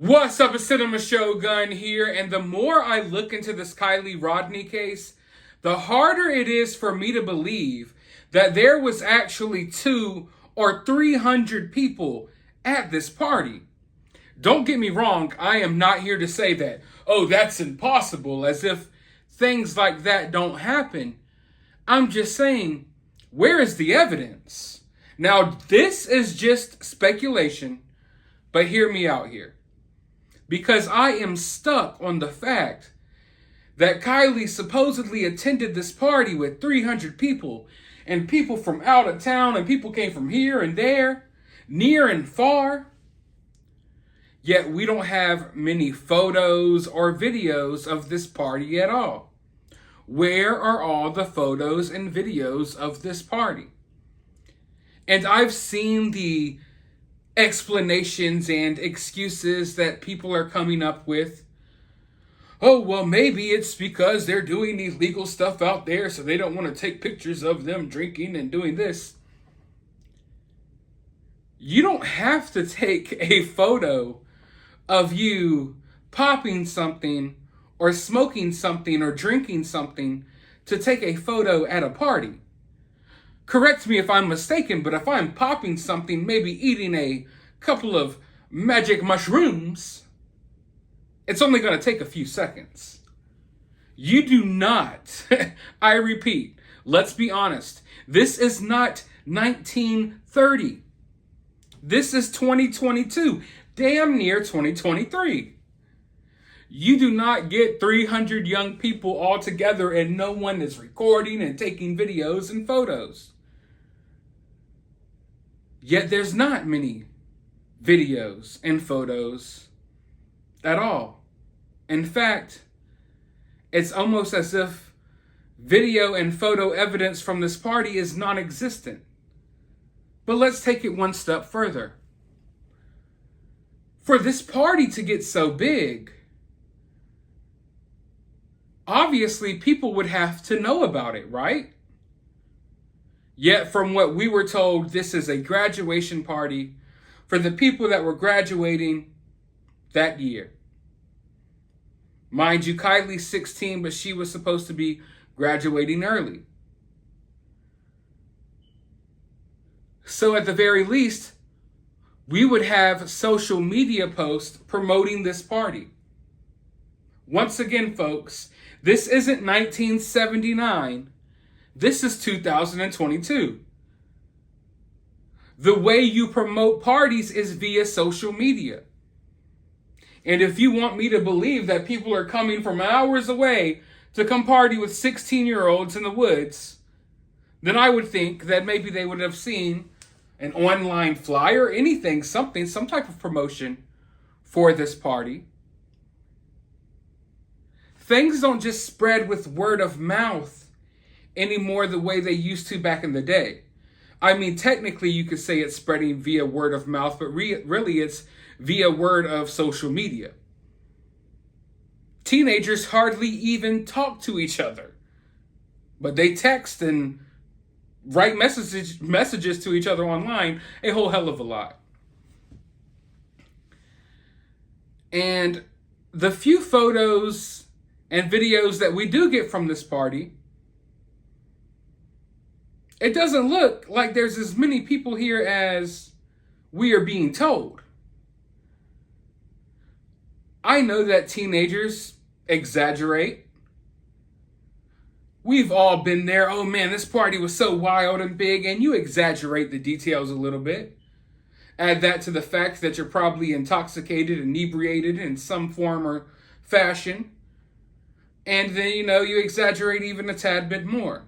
What's up, it's Cinema Shogun here, and the more I look into this Kiely Rodni case, the harder it is for me to believe that there was actually 200 or 300 people at this party. Don't get me wrong, I am not here to say that, oh, that's impossible, as if things like that don't happen. I'm just saying, where is the evidence? Now, this is just speculation, but hear me out here. Because I am stuck on the fact that Kiely supposedly attended this party with 300 people, and people from out of town, and people came from here and there, near and far. Yet we don't have many photos or videos of this party at all. Where are all the photos and videos of this party? And I've seen the explanations and excuses that people are coming up with. Oh, well, maybe it's because they're doing illegal stuff out there, so they don't want to take pictures of them drinking and doing this. You don't have to take a photo of you popping something or smoking something or drinking something to take a photo at a party. Correct me if I'm mistaken, but if I'm popping something, maybe eating a couple of magic mushrooms, it's only going to take a few seconds. You do not, I repeat, let's be honest, this is not 1930. This is 2022, damn near 2023. You do not get 300 young people all together and no one is recording and taking videos and photos. Yet there's not many videos and photos at all. In fact, it's almost as if video and photo evidence from this party is non-existent. But let's take it one step further. For this party to get so big, obviously people would have to know about it, right? Yet from what we were told, this is a graduation party for the people that were graduating that year. Mind you, Kiely's 16, but she was supposed to be graduating early. So at the very least, we would have social media posts promoting this party. Once again, folks, this isn't 1979. This is 2022. The way you promote parties is via social media. And if you want me to believe that people are coming from hours away to come party with 16-year-olds in the woods, then I would think that maybe they would have seen an online flyer, anything, something, some type of promotion for this party. Things don't just spread with word of mouth anymore the way they used to back in the day. I mean, technically you could say it's spreading via word of mouth, but really it's via word of social media. Teenagers hardly even talk to each other, but they text and write messages to each other online a whole hell of a lot. And the few photos and videos that we do get from this party, it doesn't look like there's as many people here as we are being told. I know that teenagers exaggerate. We've all been there. Oh man, this party was so wild and big, and you exaggerate the details a little bit. Add that to the fact that you're probably intoxicated, inebriated in some form or fashion. And then, you exaggerate even a tad bit more.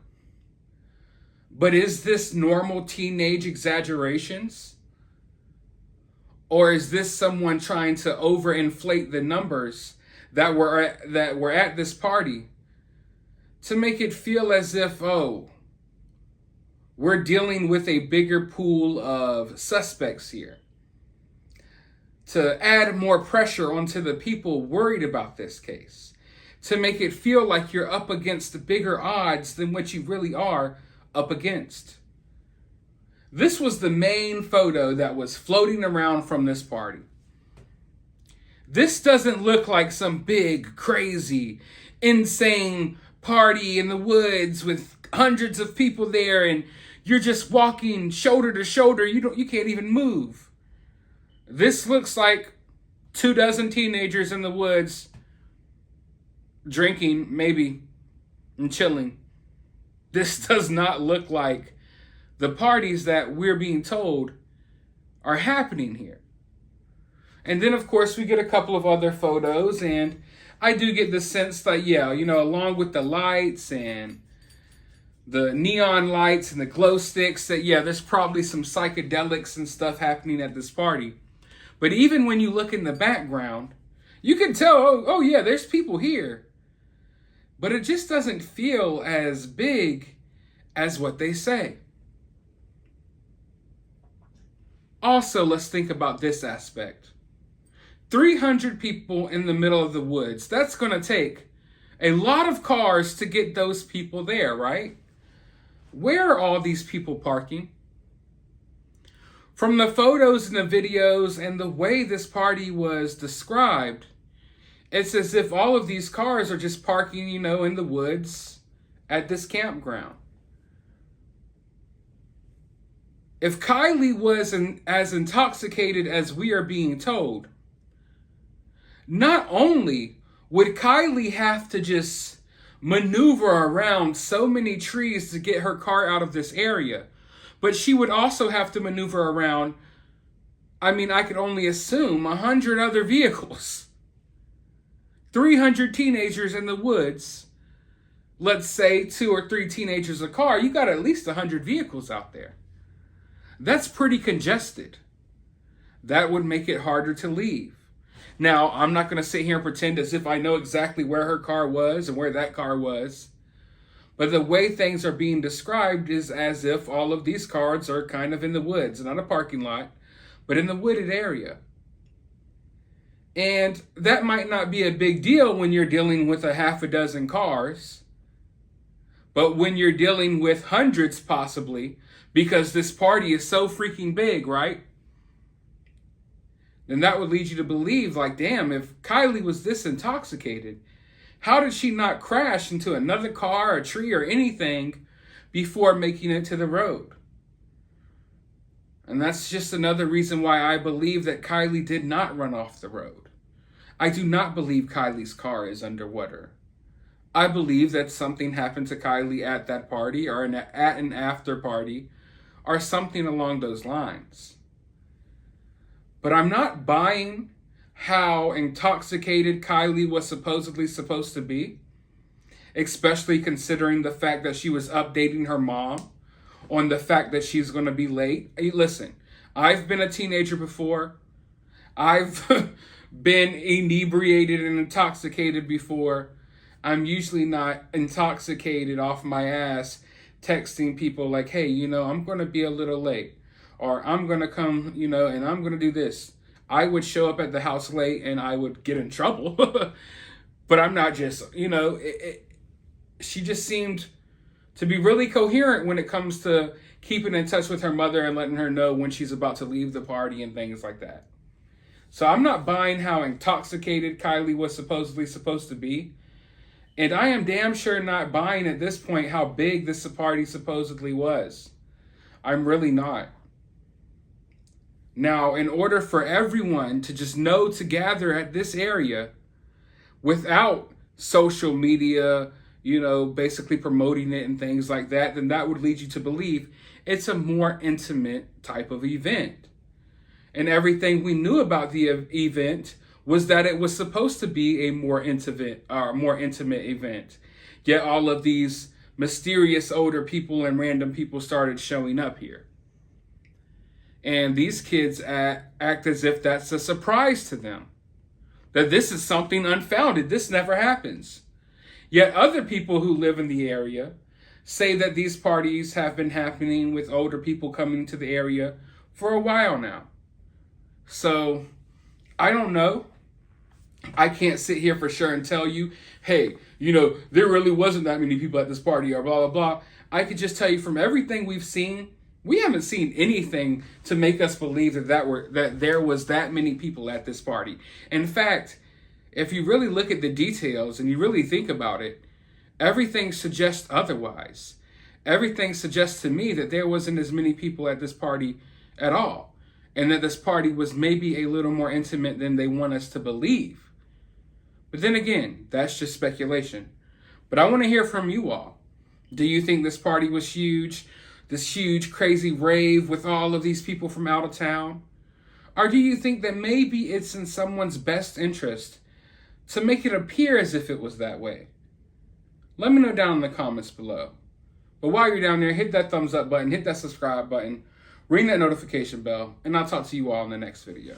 But is this normal teenage exaggerations? Or is this someone trying to overinflate the numbers that were at this party to make it feel as if, oh, we're dealing with a bigger pool of suspects here? To add more pressure onto the people worried about this case. To make it feel like you're up against bigger odds than what you really are up against. This was the main photo that was floating around from this party. This doesn't look like some big, crazy, insane party in the woods with hundreds of people there and you're just walking shoulder to shoulder. You can't even move. This looks like 24 teenagers in the woods drinking, maybe, and chilling. This does not look like the parties that we're being told are happening here. And then, of course, we get a couple of other photos, and I do get the sense that, yeah, along with the lights and the neon lights and the glow sticks, that, yeah, there's probably some psychedelics and stuff happening at this party. But even when you look in the background, you can tell, oh yeah, there's people here. But it just doesn't feel as big as what they say. Also, let's think about this aspect. 300 people in the middle of the woods. That's going to take a lot of cars to get those people there, right? Where are all these people parking? From the photos and the videos and the way this party was described, it's as if all of these cars are just parking, in the woods at this campground. If Kiely was as intoxicated as we are being told, not only would Kiely have to just maneuver around so many trees to get her car out of this area, but she would also have to maneuver around, I could only assume, 100 other vehicles. 300 teenagers in the woods, let's say 2 or 3 teenagers a car, you got at least 100 vehicles out there. That's pretty congested. That would make it harder to leave. Now, I'm not going to sit here and pretend as if I know exactly where her car was and where that car was. But the way things are being described is as if all of these cars are kind of in the woods, not a parking lot, but in the wooded area. And that might not be a big deal when you're dealing with a half a dozen cars. But when you're dealing with hundreds possibly, because this party is so freaking big, right? Then that would lead you to believe, like, damn, if Kiely was this intoxicated, how did she not crash into another car, a tree, or anything before making it to the road? And that's just another reason why I believe that Kiely did not run off the road. I do not believe Kiely's car is underwater. I believe that something happened to Kiely at that party or at an after party or something along those lines. But I'm not buying how intoxicated Kiely was supposedly supposed to be, especially considering the fact that she was updating her mom on the fact that she's going to be late. Hey, listen, I've been a teenager before. I've been inebriated and intoxicated before. I'm usually not intoxicated off my ass texting people like, hey, I'm going to be a little late. Or I'm going to come, and I'm going to do this. I would show up at the house late and I would get in trouble. But I'm not just, she just seemed to be really coherent when it comes to keeping in touch with her mother and letting her know when she's about to leave the party and things like that. So I'm not buying how intoxicated Kiely was supposedly supposed to be. And I am damn sure not buying at this point how big this party supposedly was. I'm really not. Now, in order for everyone to just know to gather at this area without social media, basically promoting it and things like that, then that would lead you to believe it's a more intimate type of event. And everything we knew about the event was that it was supposed to be a more intimate event. Yet all of these mysterious older people and random people started showing up here. And these kids act as if that's a surprise to them. That this is something unfounded. This never happens. Yet other people who live in the area say that these parties have been happening with older people coming to the area for a while now. So, I don't know. I can't sit here for sure and tell you, hey, there really wasn't that many people at this party or blah, blah, blah. I could just tell you from everything we've seen We haven't seen anything to make us believe that there was that many people at this party. In fact, if you really look at the details and you really think about it, everything suggests otherwise. Everything suggests to me that there wasn't as many people at this party at all, and that this party was maybe a little more intimate than they want us to believe. But then again, that's just speculation. But I want to hear from you all. Do you think this party was huge? This huge, crazy rave with all of these people from out of town? Or do you think that maybe it's in someone's best interest to make it appear as if it was that way? Let me know down in the comments below. But while you're down there, hit that thumbs up button, hit that subscribe button, ring that notification bell, and I'll talk to you all in the next video.